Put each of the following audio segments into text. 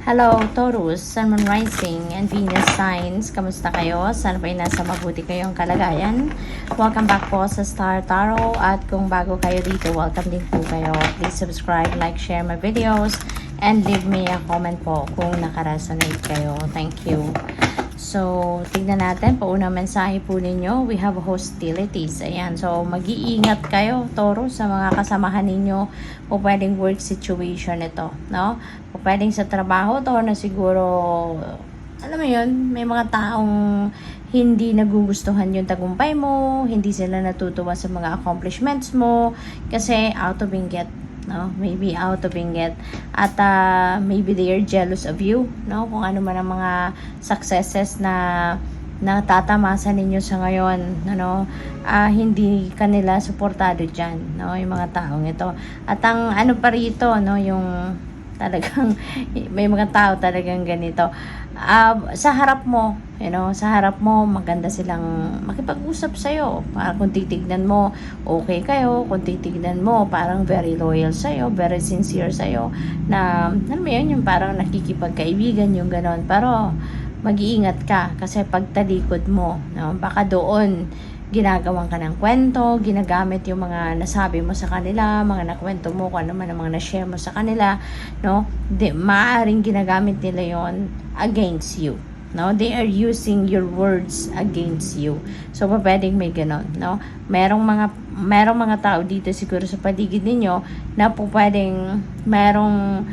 Hello, Taurus, Sun, Moon, Rising, and Venus signs. Kamusta kayo? Sana po ay nasa mabuti kayong kalagayan. Welcome back po sa Star Tarot. At kung bago kayo dito, welcome din po kayo. Please subscribe, like, share my videos, and leave me a comment po kung nakaresonate kayo. Thank you. So, tignan natin. Paunang mensahe po ninyo. We have hostilities. Ayan. So, mag-iingat kayo, Taurus, sa mga kasamahan ninyo o pwedeng work situation ito. No? O pwedeng sa trabaho to na siguro, alam mo yun, may mga taong hindi nagugustuhan yung tagumpay mo, hindi sila natutuwa sa mga accomplishments mo, kasi out of inggit. No, maybe out of inggit at maybe they are jealous of you, no, kung ano man ang mga successes na natatamasan ninyo sa ngayon, ano, hindi kanila suportado diyan, no, yung mga taong ito. At ang ano pa rito, no, yung talagang may mga tao talagang ganito. Sa harap mo, sa harap mo, maganda silang makipag-usap sa'yo. Para kung titignan mo, okay kayo. Kung titignan mo, parang very loyal sa'yo, very sincere sa'yo. Na, alam mo yun, yung parang nakikipagkaibigan, yung ganon. Pero, mag-iingat ka kasi pagtalikod mo, no, baka doon ginagawan ka ng kwento, ginagamit yung mga nasabi mo sa kanila, mga nakwento mo, kung ano man ang mga na-share mo sa kanila, no? Maaaring ginagamit nila yon against you, no? They are using your words against you. So, pwedeng may ganon, no? Merong mga tao dito siguro sa paligid ninyo na po pwedeng merong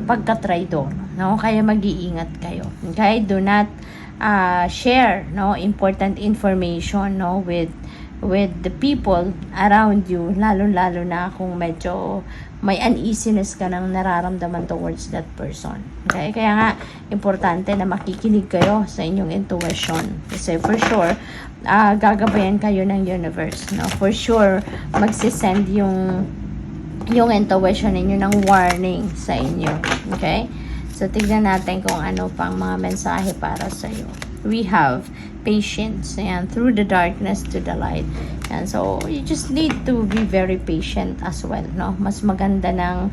pagka-traidor, no? Kaya mag-iingat kayo. Okay? Do not share, no, important information, no, with the people around you, lalo na kung medyo may uneasiness ka nang nararamdaman towards that person. Okay? Kaya nga importante na makikinig kayo sa inyong intuition kasi for sure gagabayan kayo ng universe, no? For sure magsisend yung intuition ninyo ng warning sa inyo. Okay? So, tignan natin kung ano pang mga mensahe para sa iyo. We have patience. Ayan, through the darkness to the light. Ayan, so, you just need to be very patient as well, no? Mas maganda ng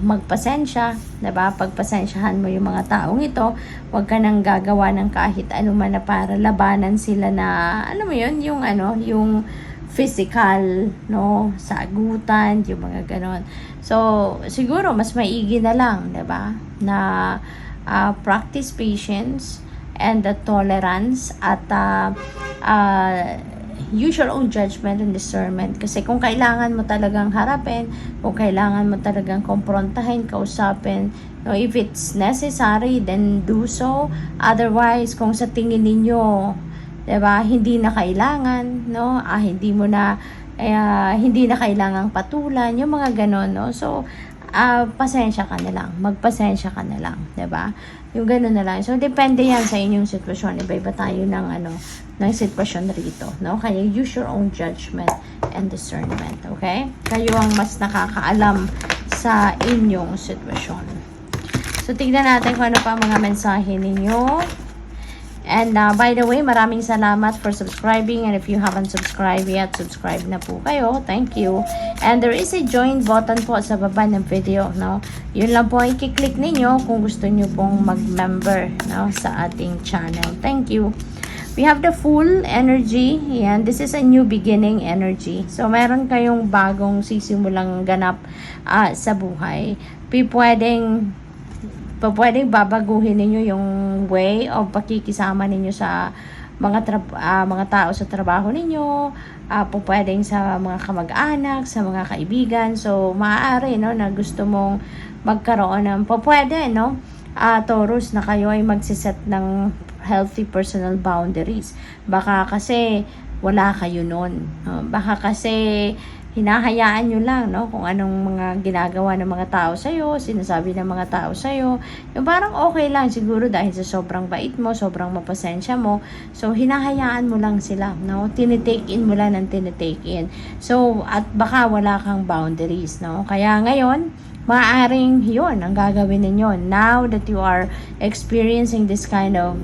magpasensya, diba? Pagpasensyahan mo yung mga taong ito, huwag ka nang gagawa ng kahit ano man na para labanan sila na, ano mo yun, yung physical, no, sagutan, yung mga ganon. So, siguro, mas maigi na lang, diba? Na practice patience and the tolerance at use your own judgment and discernment. Kasi kung kailangan mo talagang harapin, kung kailangan mo talagang komprontahin, kausapin, no, if it's necessary, then do so. Otherwise, kung sa tingin ninyo, diba, hindi na kailangan, no? Hindi na kailangang patulan, yung mga ganon, no? So, pasensya ka na lang. Magpasensya ka na lang, diba? Yung ganon na lang. So, depende yan sa inyong sitwasyon. Iba-iba tayo ng sitwasyon rito, no? Kaya use your own judgment and discernment, okay? Kayo ang mas nakakaalam sa inyong sitwasyon. So, tignan natin kung ano pa mga mensahe ninyo. And by the way, maraming salamat for subscribing. And if you haven't subscribed yet, subscribe na po kayo. Thank you. And there is a join button po sa baba ng video, no? Yun lang po, i-click ninyo kung gusto nyo pong mag-member, no, sa ating channel. Thank you. We have the full energy. Yan, this is a new beginning energy. So, meron kayong bagong sisimulang ganap sa buhay. Pwedeng babaguhin ninyo yung way of pakikisama ninyo sa mga tao sa trabaho ninyo, pwedeng sa mga kamag-anak, sa mga kaibigan. So, maaari, no, na gusto mong magkaroon ng pwede, no, Taurus, na kayo ay magsiset ng healthy personal boundaries. Baka kasi wala kayo nun. Baka kasi hinahayaan nyo lang, no, kung anong mga ginagawa ng mga tao sa'yo, sinasabi ng mga tao sa'yo. Yung parang okay lang siguro dahil sa sobrang bait mo, sobrang mapasensya mo. So, hinahayaan mo lang sila, no? Tinitake in mo lang ng tinitake in. So, at baka wala kang boundaries, no? Kaya ngayon, maaaring yun ang gagawin ninyo. Now that you are experiencing this kind of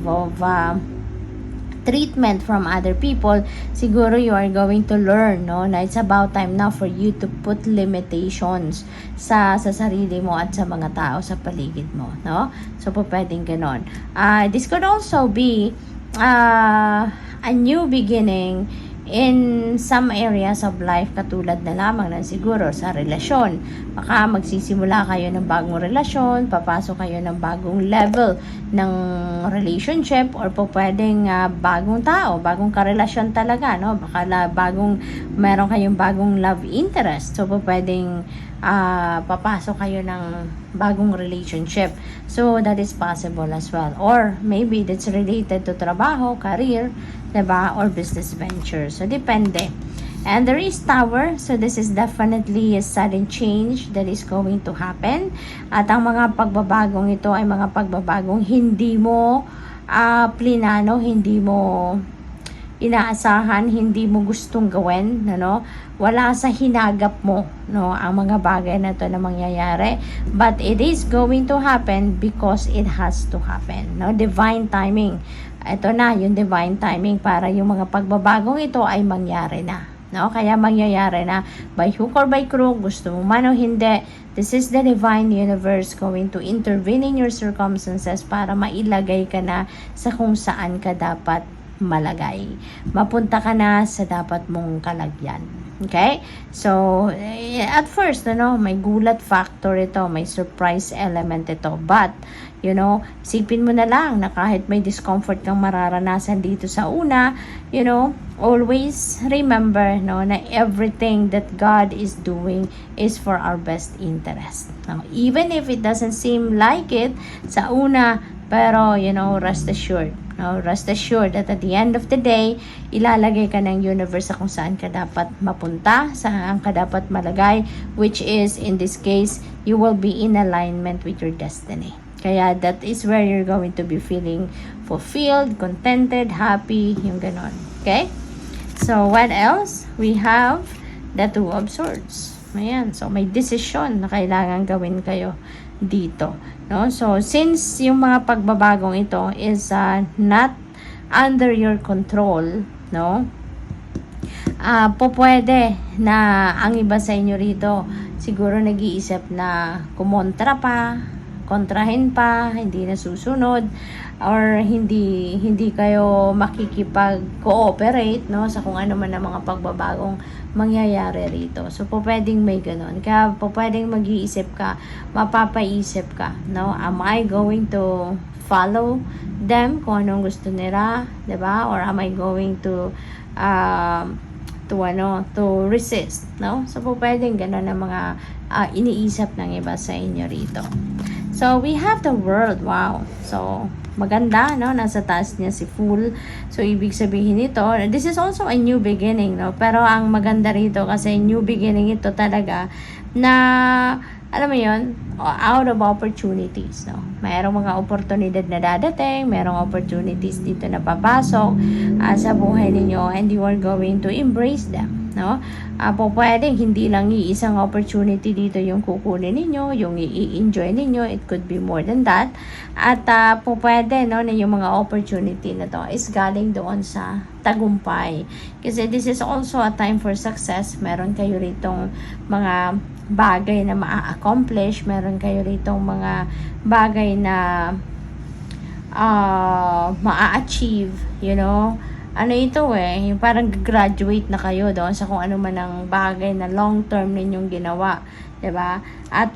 treatment from other people, siguro you are going to learn, no, na it's about time now for you to put limitations sa sarili mo at sa mga tao sa paligid mo, no? So, pwedeng ganon. This could also be a new beginning in some areas of life, katulad na lamang ng siguro sa relasyon. Baka magsisimula kayo ng bagong relasyon, papasok kayo ng bagong level ng relationship, or po pwedeng bagong tao, bagong karelasyon talaga, no? Baka meron kayong bagong love interest. So, po pwedeng papasok kayo ng bagong relationship. So, that is possible as well. Or, maybe that's related to trabaho, career, diba? Or business venture. So, depende. And there is Tower. So, this is definitely a sudden change that is going to happen. At ang mga pagbabagong ito ay mga pagbabagong hindi mo plinano, hindi mo inaasahan, hindi mo gustong gawin, no? Wala sa hinagap mo, no, ang mga bagay na to na mangyayari, but it is going to happen because it has to happen, no? Divine timing. Ito na yung divine timing para yung mga pagbabagong ito ay mangyari na, no? Kaya mangyayari na by hook or by crook, gusto mo man o hindi. This is the divine universe going to intervene in your circumstances para mailagay ka na sa kung saan ka dapat malagay. Mapunta ka na sa dapat mong kalagyan. Okay? So, at first, may gulat factor ito, may surprise element ito. But, isipin mo na lang na kahit may discomfort kang mararanasan dito sa una, always remember, na everything that God is doing is for our best interest. Now, even if it doesn't seem like it sa una, pero, rest assured. Rest assured that at the end of the day, ilalagay ka ng universe sa kung saan ka dapat mapunta, saan ka dapat malagay, which is, in this case, you will be in alignment with your destiny. Kaya that is where you're going to be feeling fulfilled, contented, happy, yung ganon. Okay? So, what else? We have the Two of Swords. Ayan. So, may decision na kailangan gawin kayo dito, no? So, since yung mga pagbabagong ito is not under your control, no? Pwede na ang iba sa inyo rito siguro nag-iisip na kontrahin pa, hindi na susunod, or hindi kayo makikipag-cooperate, no, sa kung ano man ang mga pagbabagong mangyayari rito. So, pwedeng may ganun. Kaya, pwedeng mag-iisip ka, mapapaisip ka, no? Am I going to follow them kung anong gusto nila, diba? Or am I going to resist, no? So, pwedeng ganun ang mga iniisip ng iba sa inyo rito. So, we have the World. Wow. So, maganda, no? Nasa taas niya si Fool. So, ibig sabihin nito, this is also a new beginning, no? Pero ang maganda rito kasi new beginning ito talaga na, alam mo yun, out of opportunities, no? Mayroong mga oportunidad na dadating, mayroong opportunities dito na papasok sa buhay ninyo, and you are going to embrace them, no? Pwedeng hindi lang iisang opportunity dito yung kukunin ninyo, yung i-enjoy ninyo, it could be more than that. At pwede, no, na yung mga opportunity na to is galing doon sa tagumpay. Kasi this is also a time for success. Meron kayo ritong mga bagay na ma-accomplish, meron kayo ritong mga bagay na ma-achieve, ano ito yung parang graduate na kayo doon sa kung ano man ang bagay na long term ninyong ginawa, 'di ba? At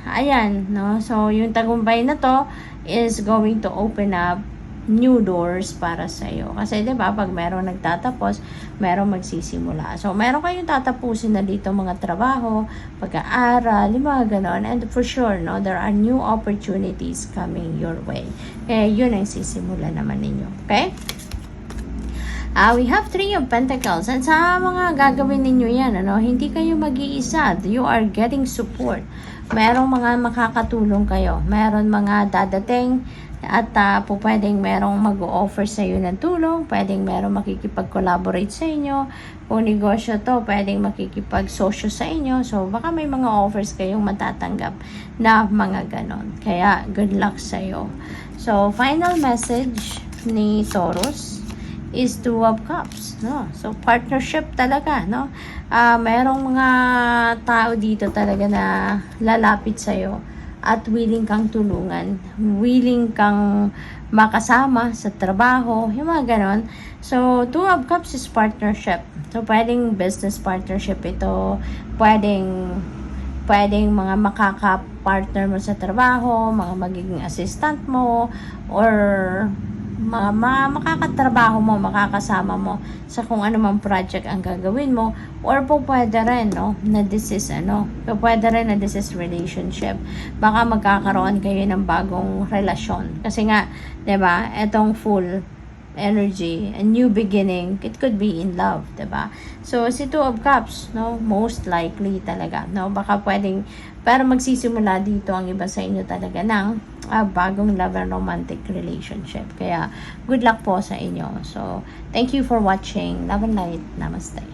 ayan, no? So yung tagumpay na to is going to open up new doors para sa iyo. Kasi 'di ba, pag merong nagtatapos, merong magsisimula. So meron kayong tatapusin na dito mga trabaho, pag-aaral, mga ganon. And for sure, no, there are new opportunities coming your way. Yun ang sisimula naman ninyo. Okay? We have 3 of Pentacles. And sa mga gagawin ninyo yan, hindi kayo mag-iisa. You are getting support. Merong mga makakatulong kayo. Meron mga dadating at pwedeng merong mag-o-offer sa iyo ng tulong. Pwedeng merong makikipag-collaborate sa inyo. Kung negosyo to, pwedeng makikipag-sosyo sa inyo. So, baka may mga offers kayong matatanggap na mga ganon. Kaya, good luck sa iyo. So, final message ni Taurus is Two of Cups, no? So, partnership talaga, no? Merong mga tao dito talaga na lalapit sa'yo at willing kang tulungan, willing kang makasama sa trabaho, yung mga ganon. So, Two of Cups is partnership. So, pwedeng business partnership ito, pwedeng mga makaka-partner mo sa trabaho, mga magiging assistant mo, or mga makakatrabaho mo, makakasama mo sa kung ano mang project ang gagawin mo, or po pwede rin, no, na this is pwede rin na this is relationship. Baka magkakaroon kayo ng bagong relasyon. Kasi nga, 'di ba, etong full energy, a new beginning, it could be in love, 'di ba? So, si Two of Cups, no, most likely talaga, no, baka pwedeng, pero magsisimula dito ang iba sa inyo talaga ng bagong love and romantic relationship. Kaya, good luck po sa inyo. So, thank you for watching. Love and light. Namaste.